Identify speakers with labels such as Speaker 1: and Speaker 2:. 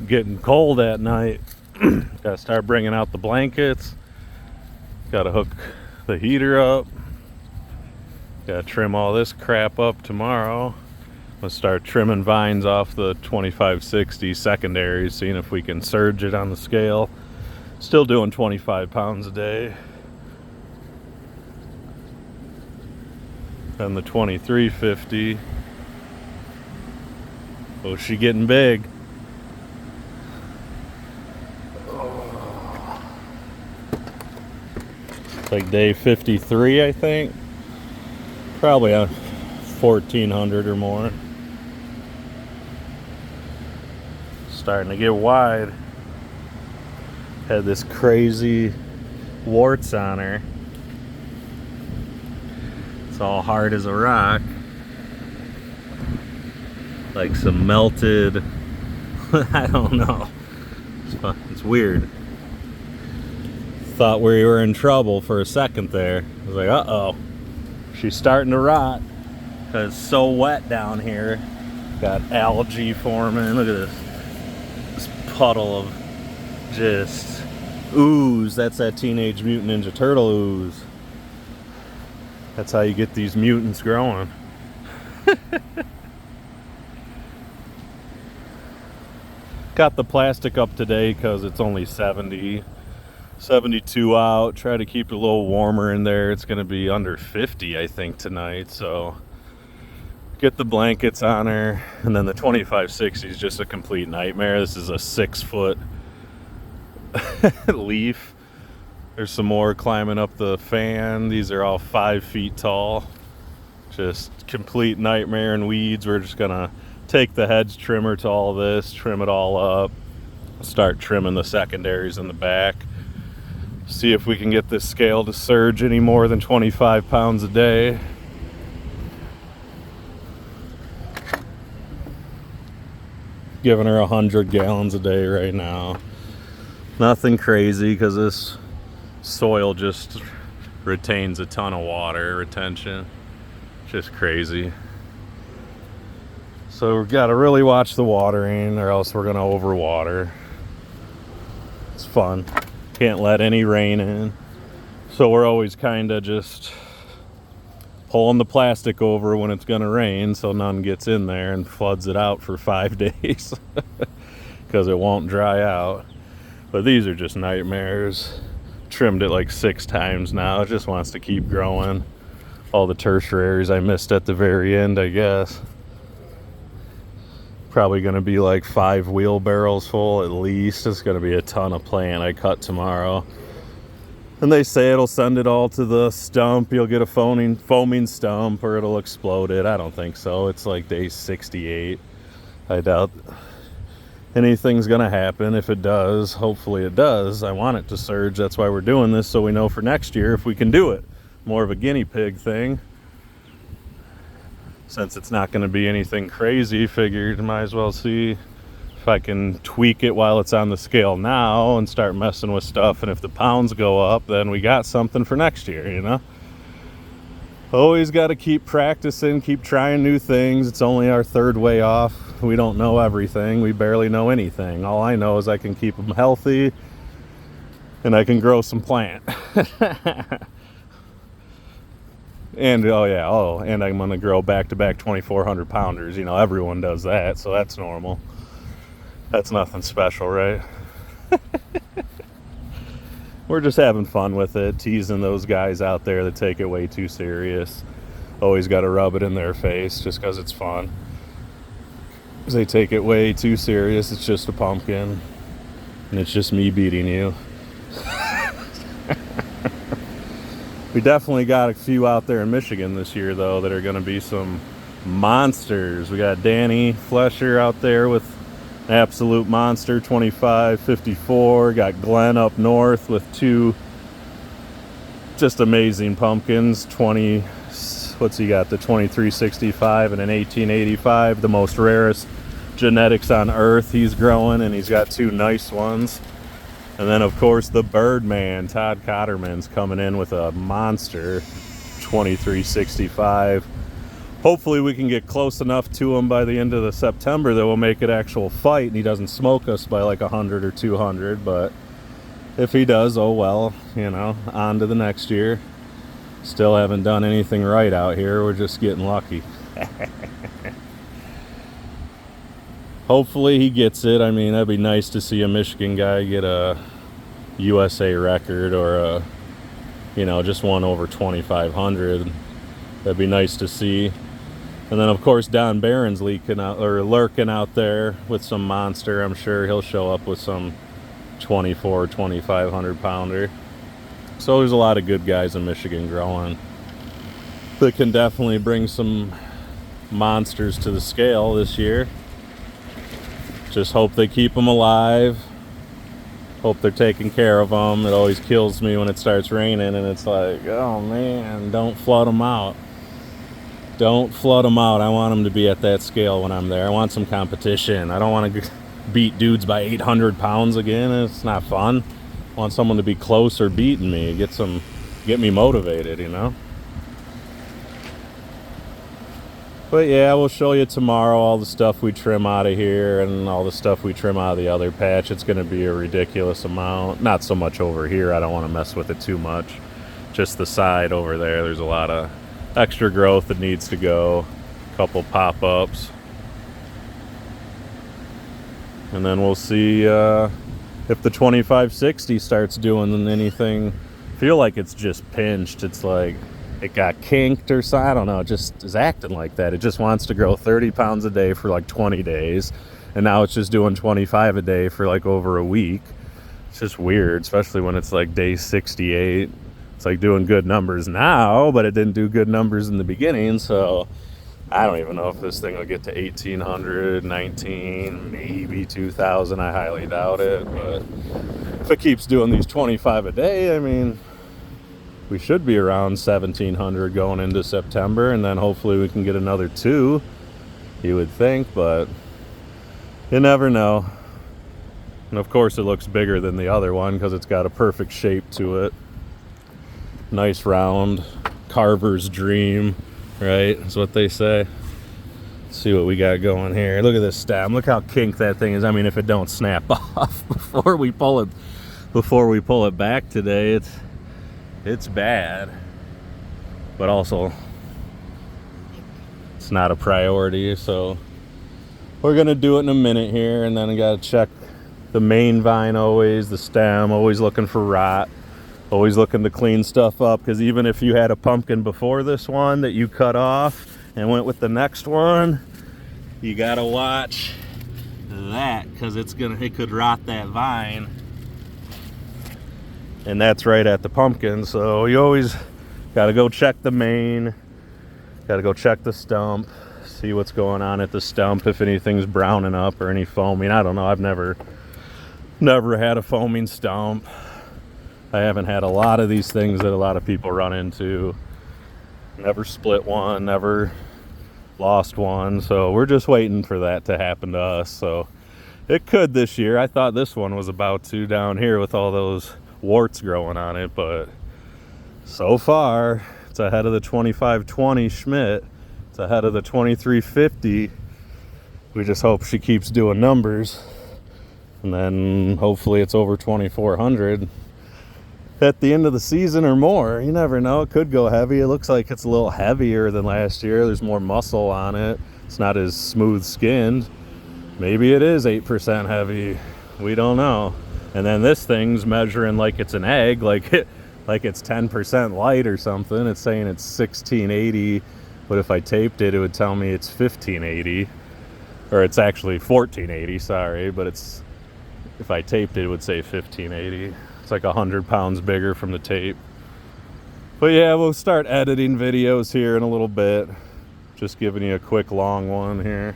Speaker 1: getting cold at night. Gotta start bringing out the blankets. Gotta hook the heater up. Gotta trim all this crap up tomorrow. Let's start trimming vines off the 2560 secondaries, seeing if we can surge it on the scale. Still doing 25 pounds a day. And the 2350. Oh, she getting big. Like day 53, I think. Probably a 1400 or more. Starting to get wide. Had this crazy warts on her. It's all hard as a rock. Like some melted, I don't know. It's weird. Thought we were in trouble for a second there. I was like, uh-oh. She's starting to rot. Because it's so wet down here. Got algae forming. Look at this puddle of just ooze. That's that Teenage Mutant Ninja Turtle ooze. That's how you get these mutants growing. Got the plastic up today because it's only 72 out. Try to keep it a little warmer in there. It's going to be under 50, I think, tonight. So get the blankets on her. And then the 2560 is just a complete nightmare. This is a 6-foot leaf. There's some more climbing up the fan. These are all 5 feet tall. Just complete nightmare and weeds. We're just going to take the hedge trimmer to all this, trim it all up, start trimming the secondaries in the back. See if we can get this scale to surge any more than 25 pounds a day. Giving her 100 gallons a day right now. Nothing crazy because this soil just retains a ton of water retention. Just crazy. So we've got to really watch the watering or else we're going to overwater. It's fun. Can't let any rain in. So we're always kind of just pulling the plastic over when it's going to rain so none gets in there and floods it out for 5 days. Because it won't dry out. But these are just nightmares. Trimmed it like 6 times now. It just wants to keep growing. All the tertiaries I missed at the very end, I guess. Probably going to be like 5 wheelbarrows full at least. It's going to be a ton of plant I cut tomorrow. And they say it'll send it all to the stump. You'll get a foaming stump or it'll explode it. I don't think so. It's like day 68. I doubt anything's going to happen. If it does, hopefully it does. I want it to surge. That's why we're doing this, so we know for next year if we can do it. More of a guinea pig thing. Since it's not going to be anything crazy, figured might as well see if I can tweak it while it's on the scale now and start messing with stuff. And if the pounds go up, then we got something for next year, you know? Always got to keep practicing, keep trying new things. It's only our 3rd way off. We don't know everything. We barely know anything. All I know is I can keep them healthy and I can grow some plant. And and I'm going to grow back-to-back 2,400 pounders. You know, everyone does that, so that's normal. That's nothing special, right? We're just having fun with it, teasing those guys out there that take it way too serious. Always got to rub it in their face just because it's fun. Because they take it way too serious. It's just a pumpkin. And it's just me beating you. We definitely got a few out there in Michigan this year, though, that are going to be some monsters. We got Danny Flesher out there with an absolute monster, 2554. Got Glenn up north with 2 just amazing pumpkins. What's he got? The 2365 and an 1885, the most rarest genetics on earth he's growing, and he's got 2 nice ones. And then, of course, the Birdman, Todd Cotterman's coming in with a monster 2365 hopefully we can get close enough to him by the end of the September that we'll make it actual fight and he doesn't smoke us by like 100 or 200. But if he does, oh well, you know, on to the next year. Still haven't done anything right out here. We're just getting lucky. Hopefully he gets it. I mean, that'd be nice to see a Michigan guy get a USA record or a, you know, just one over 2,500. That'd be nice to see. And then of course Don Barron's lurking out there with some monster. I'm sure he'll show up with some 24, 2,500 pounder. So there's a lot of good guys in Michigan growing that can definitely bring some monsters to the scale this year. Just hope they keep them alive. Hope they're taking care of them. It always kills me when it starts raining and it's like, oh man, don't flood them out. Don't flood them out. I want them to be at that scale when I'm there. I want some competition. I don't want to beat dudes by 800 pounds again. It's not fun. I want someone to be close or beating me. Get me motivated, you know? But yeah, we'll show you tomorrow all the stuff we trim out of here and all the stuff we trim out of the other patch. It's going to be a ridiculous amount. Not so much over here. I don't want to mess with it too much. Just the side over there. There's a lot of extra growth that needs to go. A couple pop-ups. And then we'll see if the 2560 starts doing anything. I feel like it's just pinched. It's like it got kinked or so. I don't know. It just is acting like that. It just wants to grow 30 pounds a day for like 20 days. And now it's just doing 25 a day for like over a week. It's just weird, especially when it's like day 68. It's like doing good numbers now, but it didn't do good numbers in the beginning. So I don't even know if this thing will get to 1,800, 19, maybe 2,000. I highly doubt it. But if it keeps doing these 25 a day, I mean, we should be around 1,700 going into September. And then hopefully we can get another 2, you would think. But you never know. And of course it looks bigger than the other one because it's got a perfect shape to it. Nice round carver's dream, right? That's what they say. Let's see what we got going here. Look at this stem. Look how kinked that thing is. I mean, if it don't snap off before we pull it back today, it's bad. But also it's not a priority, so we're gonna do it in a minute here, and then I gotta check the main vine always, the stem, always looking for rot. Always looking to clean stuff up, because even if you had a pumpkin before this one that you cut off and went with the next one, you gotta watch that, because it could rot that vine, and that's right at the pumpkin. So you always gotta go check the main, gotta go check the stump, see what's going on at the stump, if anything's browning up or any foaming. I don't know. I've never had a foaming stump. I haven't had a lot of these things that a lot of people run into. Never split one, never lost one. So we're just waiting for that to happen to us. So it could this year. I thought this one was about to down here with all those warts growing on it. But so far, it's ahead of the 2520 Schmidt. It's ahead of the 2350. We just hope she keeps doing numbers. And then hopefully it's over 2400. At the end of the season or more. You never know. It could go heavy. It looks like it's a little heavier than last year. There's more muscle on it. It's not as smooth skinned. Maybe it is 8% heavy. We don't know. And then this thing's measuring like it's an egg, like it's 10% light or something. It's saying it's 1680, but if I taped it, it would tell me it's 1580, or it's actually 1480. Sorry, but if I taped it, it would say 1580. It's like 100 pounds bigger from the tape. But yeah, we'll start editing videos here in a little bit. Just giving you a quick long one here.